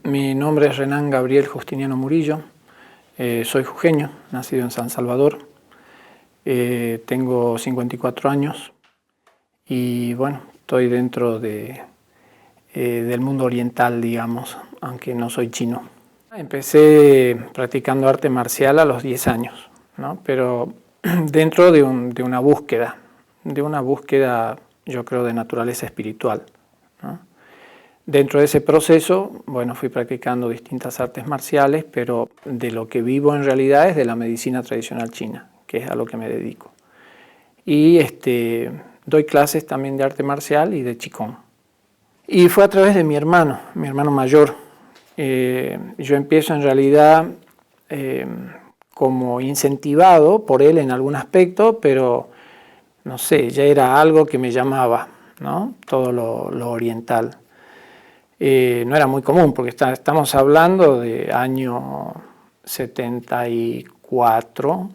Mi nombre es Renan Gabriel Justiniano Murillo, soy jujeño, nacido en San Salvador, tengo 54 años y bueno, estoy dentro del mundo oriental, digamos, aunque no soy chino. Empecé practicando arte marcial a los 10 años, ¿no? Pero dentro de una búsqueda, yo creo, de naturaleza espiritual, ¿no? Dentro de ese proceso, bueno, fui practicando distintas artes marciales, pero de lo que vivo en realidad es de la medicina tradicional china, que es a lo que me dedico. Y doy clases también de arte marcial y de Qigong. Y fue a través de mi hermano mayor. Yo empiezo en realidad como incentivado por él en algún aspecto, pero no sé, ya era algo que me llamaba, ¿no? Todo lo oriental. No era muy común porque estamos hablando de año 74,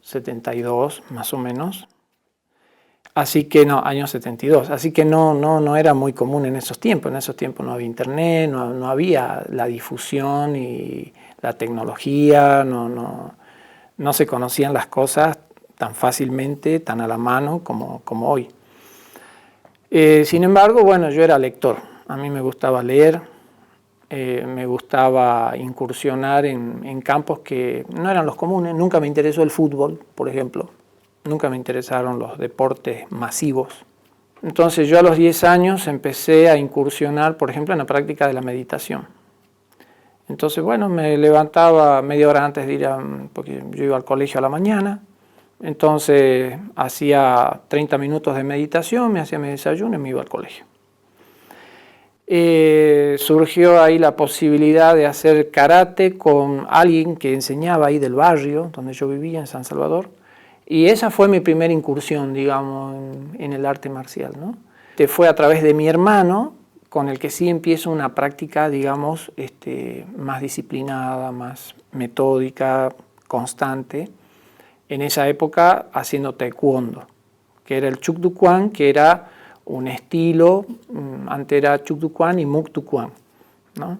72 más o menos. Así que no, año 72. Así que no era muy común en esos tiempos. En esos tiempos no había internet, no había la difusión y la tecnología, no se conocían las cosas tan fácilmente, tan a la mano como hoy. Sin embargo, bueno, yo era lector. A mí me gustaba leer, me gustaba incursionar en campos que no eran los comunes. Nunca me interesó el fútbol, por ejemplo. Nunca me interesaron los deportes masivos. Entonces yo a los 10 años empecé a incursionar, por ejemplo, en la práctica de la meditación. Entonces, bueno, me levantaba media hora antes de ir porque yo iba al colegio a la mañana. Entonces hacía 30 minutos de meditación, me hacía mi desayuno y me iba al colegio. Surgió ahí la posibilidad de hacer karate con alguien que enseñaba ahí del barrio donde yo vivía, en San Salvador, y esa fue mi primera incursión, digamos, en el arte marcial, ¿no? Fue a través de mi hermano, con el que sí empiezo una práctica, digamos, más disciplinada, más metódica, constante, en esa época haciendo taekwondo, que era el Chuk Du Kwan, que era un estilo, antes era Chuk Du Kwan y Muk Du Kwan, ¿no?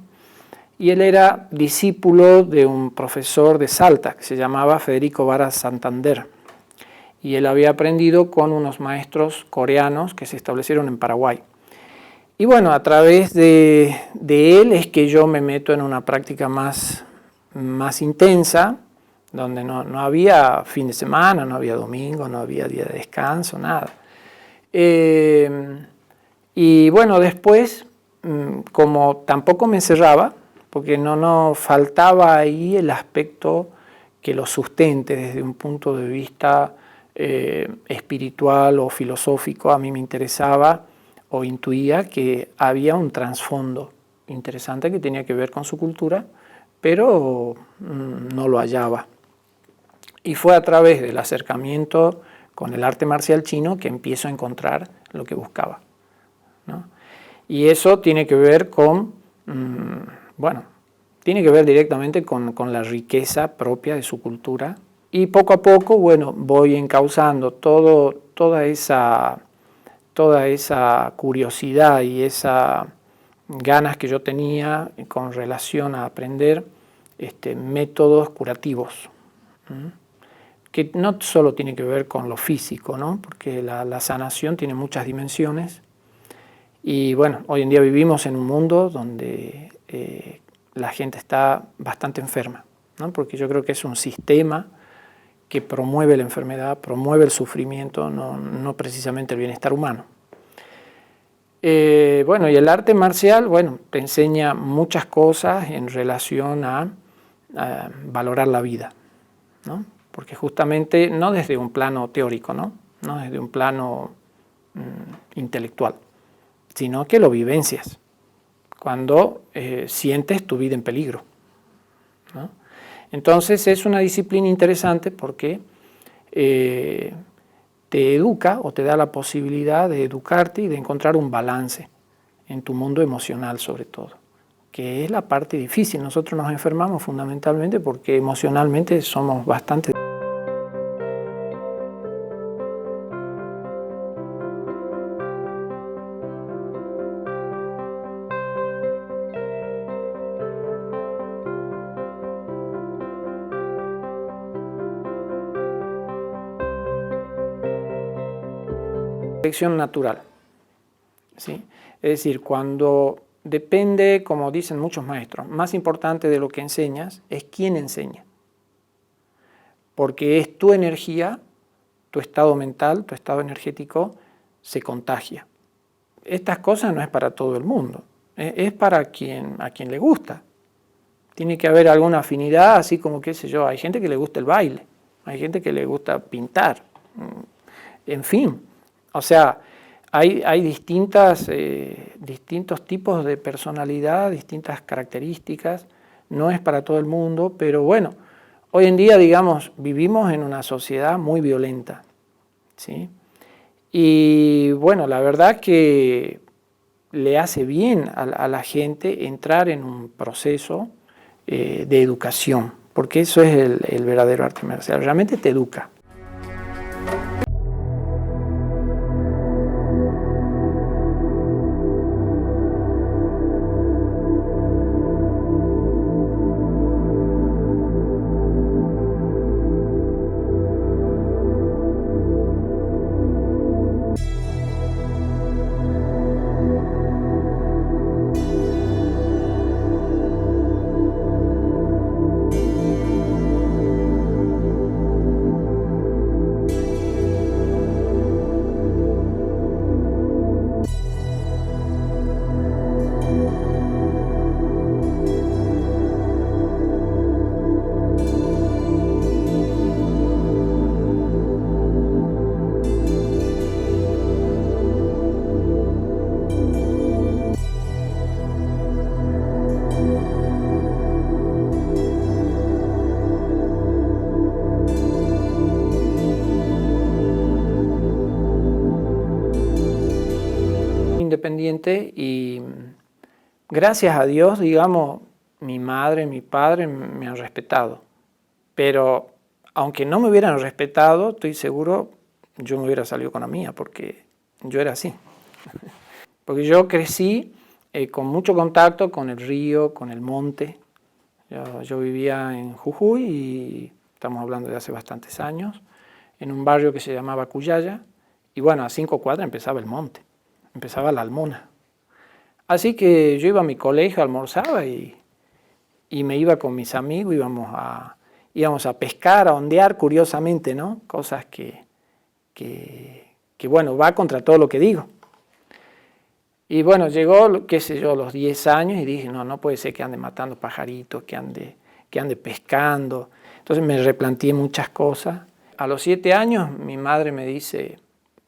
Y él era discípulo de un profesor de Salta que se llamaba Federico Vara Santander. y él había aprendido con unos maestros coreanos que se establecieron en Paraguay. Y bueno, a través de él es que yo me meto en una práctica más intensa, donde no había fin de semana, no había domingo, no había día de descanso, nada. Y bueno, después, como tampoco me encerraba, porque no faltaba ahí el aspecto que lo sustente desde un punto de vista espiritual o filosófico, a mí me interesaba o intuía que había un trasfondo interesante que tenía que ver con su cultura, pero no lo hallaba. Y fue a través del acercamiento con el arte marcial chino que empiezo a encontrar lo que buscaba, ¿no? Y eso tiene que ver con, tiene que ver directamente con la riqueza propia de su cultura. Y poco a poco, voy encauzando toda esa curiosidad y esas ganas que yo tenía con relación a aprender métodos curativos, que no solo tiene que ver con lo físico, ¿no? Porque la sanación tiene muchas dimensiones. Y bueno, hoy en día vivimos en un mundo donde la gente está bastante enferma, ¿no? Porque yo creo que es un sistema que promueve la enfermedad, promueve el sufrimiento, no precisamente el bienestar humano. Y el arte marcial, te enseña muchas cosas en relación a valorar la vida, ¿no? Porque justamente no desde un plano teórico, no desde un plano intelectual, sino que lo vivencias cuando sientes tu vida en peligro, ¿no? Entonces es una disciplina interesante porque te educa o te da la posibilidad de educarte y de encontrar un balance en tu mundo emocional sobre todo, que es la parte difícil. Nosotros nos enfermamos fundamentalmente porque emocionalmente somos bastante... Selección natural, ¿sí? Es decir, cuando depende, como dicen muchos maestros, más importante de lo que enseñas es quién enseña. Porque es tu energía, tu estado mental, tu estado energético se contagia. Estas cosas no es para todo el mundo, es para a quien le gusta. Tiene que haber alguna afinidad, así como, qué sé yo, hay gente que le gusta el baile, hay gente que le gusta pintar, en fin. O sea, hay distintos tipos de personalidad, distintas características, no es para todo el mundo, pero bueno, hoy en día, digamos, vivimos en una sociedad muy violenta, ¿sí? Y bueno, la verdad que le hace bien a la gente entrar en un proceso de educación, porque eso es el verdadero arte marcial, realmente te educa. Independiente y gracias a Dios, digamos, mi madre, mi padre me han respetado, pero aunque no me hubieran respetado, estoy seguro yo me hubiera salido con la mía porque yo era así. Porque yo crecí con mucho contacto con el río, con el monte. Yo vivía en Jujuy y estamos hablando de hace bastantes años. en un barrio que se llamaba Cuyaya, y bueno, a 5 cuadras empezaba el monte, empezaba la Almona. Así que yo iba a mi colegio, almorzaba y me iba con mis amigos, íbamos a pescar, a ondear, curiosamente, ¿no? Cosas que bueno, va contra todo lo que digo. Y bueno, llegó, qué sé yo, los 10 años y dije, no puede ser que ande matando pajaritos, que ande pescando. Entonces me replanteé muchas cosas. A los 7 años mi madre me dice,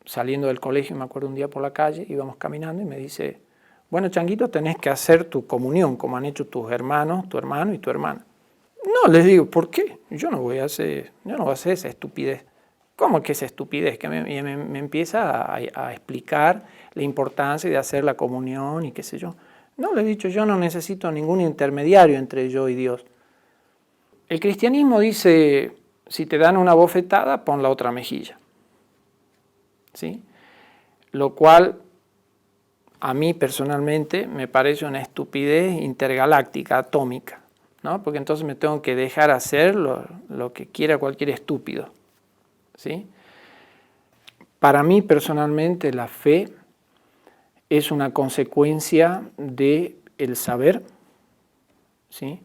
saliendo del colegio, me acuerdo un día por la calle, íbamos caminando y me dice, bueno, Changuito, tenés que hacer tu comunión, como han hecho tus hermanos, tu hermano y tu hermana. No, les digo, ¿por qué? Yo no voy a hacer esa estupidez. ¿Cómo que esa estupidez? Que me empieza a explicar la importancia de hacer la comunión y qué sé yo. No, le he dicho, yo no necesito ningún intermediario entre yo y Dios. El cristianismo dice, si te dan una bofetada, pon la otra mejilla. ¿Sí? Lo cual a mí personalmente me parece una estupidez intergaláctica, atómica, ¿no? Porque entonces me tengo que dejar hacer lo que quiera cualquier estúpido. ¿Sí? Para mí personalmente la fe es una consecuencia del saber. ¿Sí?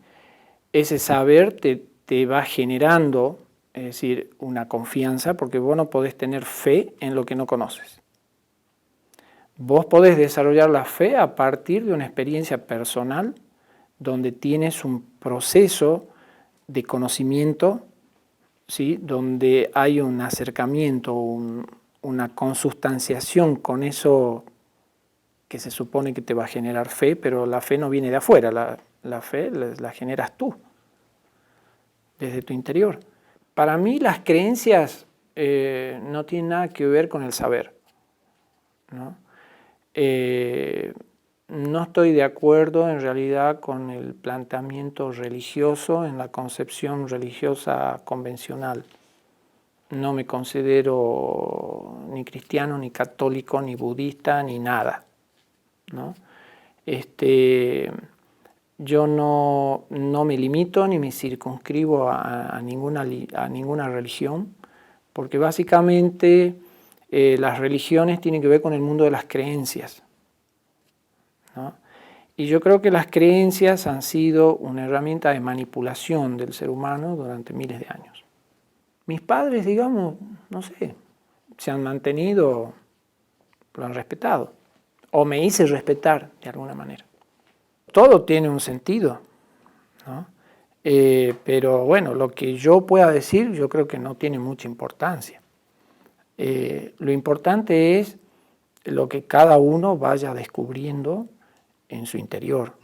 Ese saber te va generando, es decir, una confianza, porque vos no podés tener fe en lo que no conoces. Vos podés desarrollar la fe a partir de una experiencia personal donde tienes un proceso de conocimiento, ¿sí? Donde hay un acercamiento, una consustanciación con eso que se supone que te va a generar fe, pero la fe no viene de afuera, la fe la generas tú, desde tu interior. Para mí las creencias no tienen nada que ver con el saber, ¿no? No estoy de acuerdo en realidad con el planteamiento religioso en la concepción religiosa convencional. No me considero ni cristiano, ni católico, ni budista, ni nada, ¿no? Yo no me limito ni me circunscribo a ninguna religión, porque básicamente las religiones tienen que ver con el mundo de las creencias, ¿no? Y yo creo que las creencias han sido una herramienta de manipulación del ser humano durante miles de años. Mis padres, digamos, no sé, se han mantenido, lo han respetado, o me hice respetar de alguna manera. Todo tiene un sentido, ¿no? Pero bueno, lo que yo pueda decir yo creo que no tiene mucha importancia. Lo importante es lo que cada uno vaya descubriendo en su interior.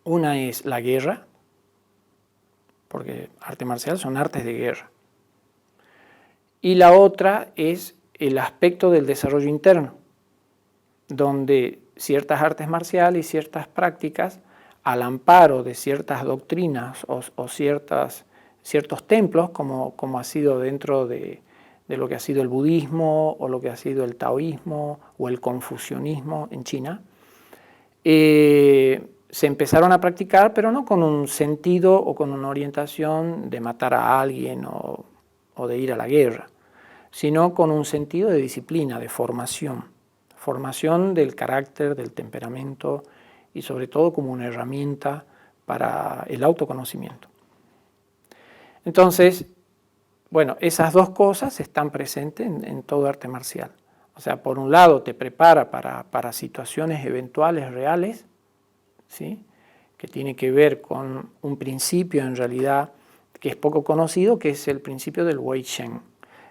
Una es la guerra, porque arte marcial son artes de guerra. Y la otra es el aspecto del desarrollo interno, donde ciertas artes marciales y ciertas prácticas, al amparo de ciertas doctrinas o ciertos templos, como ha sido dentro de lo que ha sido el budismo o lo que ha sido el taoísmo o el confucianismo en China, se empezaron a practicar, pero no con un sentido o con una orientación de matar a alguien o de ir a la guerra, sino con un sentido de disciplina, de formación del carácter, del temperamento y sobre todo como una herramienta para el autoconocimiento. Entonces, bueno, esas dos cosas están presentes en todo arte marcial. O sea, por un lado te prepara para situaciones eventuales reales, ¿sí? Que tiene que ver con un principio en realidad que es poco conocido, que es el principio del Wei Shen.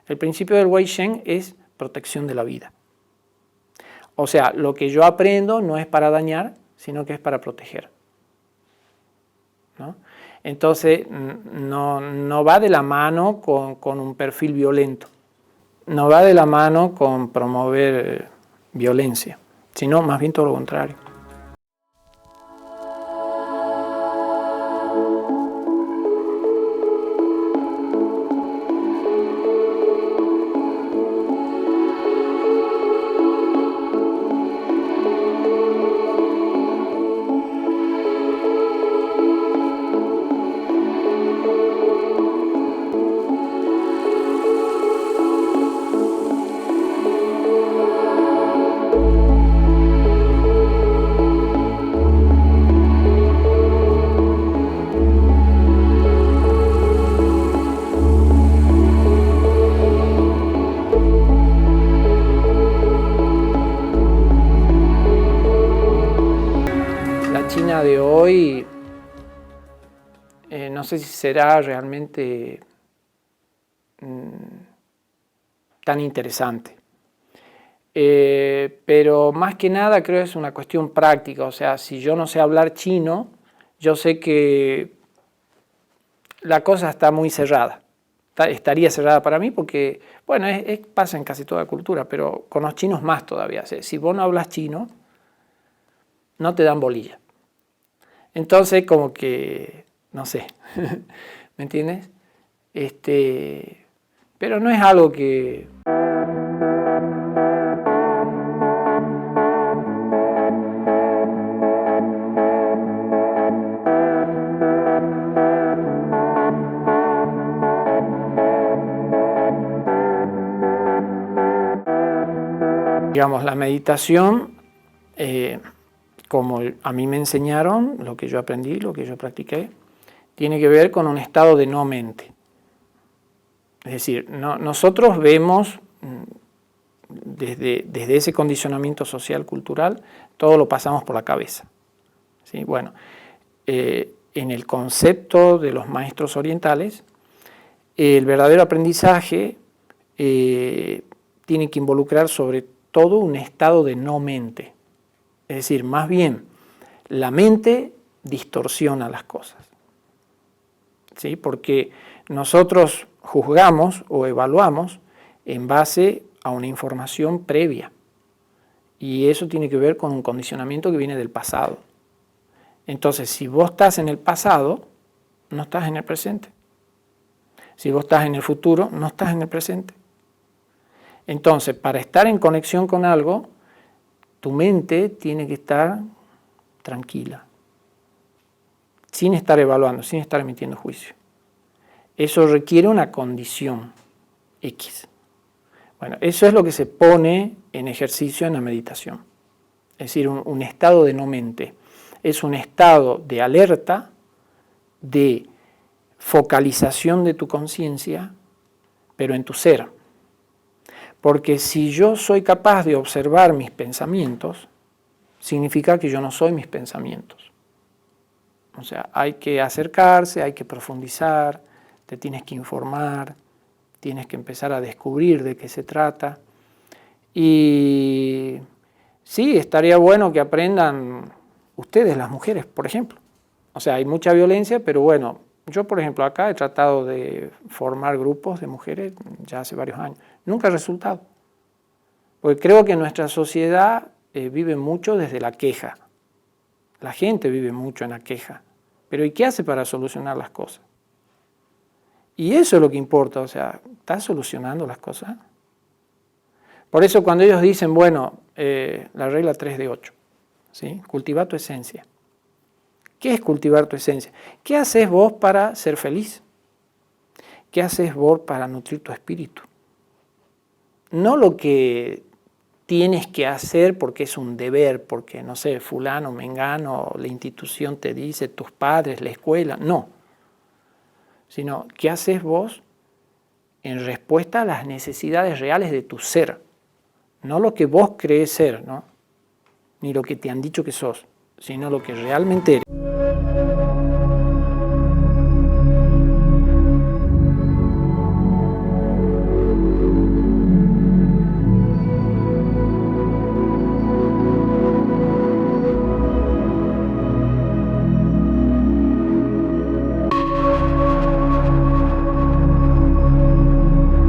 El principio del Wei Shen es protección de la vida. O sea, lo que yo aprendo no es para dañar, sino que es para proteger, ¿no? Entonces, no va de la mano con un perfil violento, no va de la mano con promover violencia, sino más bien todo lo contrario. China de hoy, no sé si será realmente tan interesante. Pero más que nada creo que es una cuestión práctica, o sea, si yo no sé hablar chino, yo sé que la cosa está muy cerrada. Estaría cerrada para mí porque, bueno, pasa en casi toda cultura, pero con los chinos más todavía. O sea, si vos no hablas chino, no te dan bolilla. Entonces, como que, no sé, ¿me entiendes? Pero no es algo que... Digamos, la meditación, como a mí me enseñaron, lo que yo aprendí, lo que yo practiqué, tiene que ver con un estado de no mente. Es decir, nosotros vemos desde ese condicionamiento social, cultural, todo lo pasamos por la cabeza. ¿Sí? Bueno, en el concepto de los maestros orientales, el verdadero aprendizaje tiene que involucrar sobre todo un estado de no mente. Es decir, más bien, la mente distorsiona las cosas. ¿Sí? Porque nosotros juzgamos o evaluamos en base a una información previa. Y eso tiene que ver con un condicionamiento que viene del pasado. Entonces, si vos estás en el pasado, no estás en el presente. Si vos estás en el futuro, no estás en el presente. Entonces, para estar en conexión con algo, tu mente tiene que estar tranquila, sin estar evaluando, sin estar emitiendo juicio. Eso requiere una condición X. Bueno, eso es lo que se pone en ejercicio en la meditación. Es decir, un estado de no mente. Es un estado de alerta, de focalización de tu conciencia, pero en tu ser. Porque si yo soy capaz de observar mis pensamientos, significa que yo no soy mis pensamientos. O sea, hay que acercarse, hay que profundizar, te tienes que informar, tienes que empezar a descubrir de qué se trata. Y sí, estaría bueno que aprendan ustedes, las mujeres, por ejemplo. O sea, hay mucha violencia, pero bueno, yo, por ejemplo, acá he tratado de formar grupos de mujeres ya hace varios años. Nunca ha resultado. Porque creo que nuestra sociedad vive mucho desde la queja. La gente vive mucho en la queja. Pero ¿y qué hace para solucionar las cosas? Y eso es lo que importa, o sea, ¿estás solucionando las cosas? Por eso cuando ellos dicen, bueno, la regla 3 de 8, ¿sí? Cultiva tu esencia. ¿Qué es cultivar tu esencia? ¿Qué haces vos para ser feliz? ¿Qué haces vos para nutrir tu espíritu? No lo que tienes que hacer porque es un deber, porque, no sé, fulano, mengano, la institución te dice, tus padres, la escuela, no. Sino, ¿qué haces vos en respuesta a las necesidades reales de tu ser? No lo que vos crees ser, ¿no? Ni lo que te han dicho que sos, sino lo que realmente eres.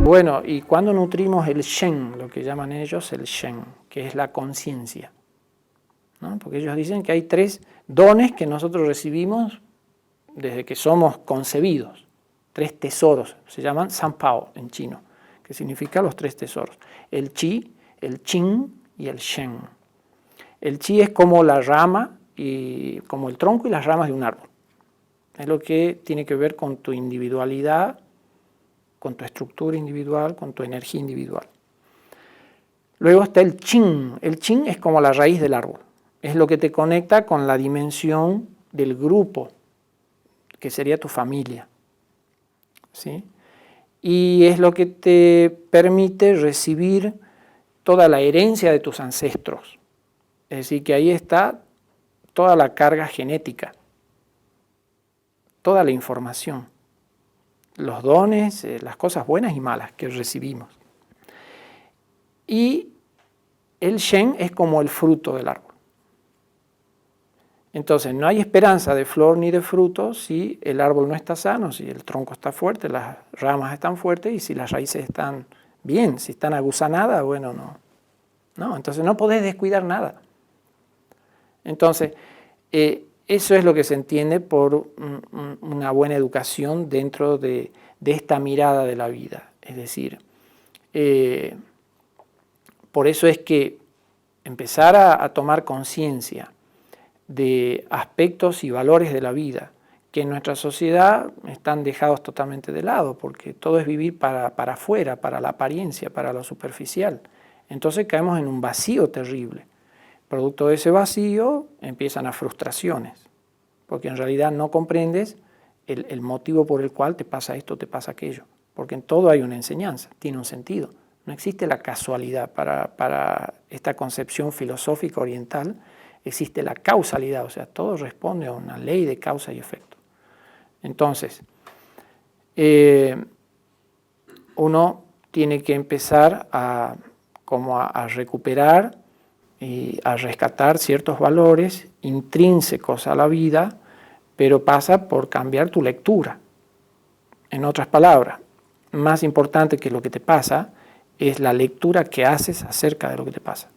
Bueno, y cuando nutrimos el Shen, lo que llaman ellos el Shen, que es la conciencia, ¿no? Porque ellos dicen que hay 3 dones que nosotros recibimos desde que somos concebidos, 3 tesoros, se llaman Sanpao en chino, que significa los 3 tesoros, el Qi, el Qing y el Shen. El Qi es como la rama, y como el tronco y las ramas de un árbol. Es lo que tiene que ver con tu individualidad, con tu estructura individual, con tu energía individual. Luego está el Qing. El Qing es como la raíz del árbol. Es lo que te conecta con la dimensión del grupo, que sería tu familia, ¿sí? Y es lo que te permite recibir toda la herencia de tus ancestros. Es decir, que ahí está toda la carga genética, toda la información, los dones, las cosas buenas y malas que recibimos. Y el Shen es como el fruto del árbol. Entonces, no hay esperanza de flor ni de fruto si el árbol no está sano, si el tronco está fuerte, las ramas están fuertes y si las raíces están bien. Si están aguzanadas, bueno, no. Entonces no podés descuidar nada. Entonces, eso es lo que se entiende por una buena educación dentro de esta mirada de la vida. Es decir, por eso es que empezar a tomar conciencia de aspectos y valores de la vida que en nuestra sociedad están dejados totalmente de lado, porque todo es vivir para afuera, para la apariencia, para lo superficial. Entonces caemos en un vacío terrible. Producto de ese vacío empiezan las frustraciones, porque en realidad no comprendes el motivo por el cual te pasa esto, te pasa aquello, porque en todo hay una enseñanza, tiene un sentido. No existe la casualidad para esta concepción filosófica oriental, existe la causalidad, o sea, todo responde a una ley de causa y efecto. Entonces, uno tiene que empezar a recuperar y a rescatar ciertos valores intrínsecos a la vida, pero pasa por cambiar tu lectura. En otras palabras, más importante que lo que te pasa es la lectura que haces acerca de lo que te pasa.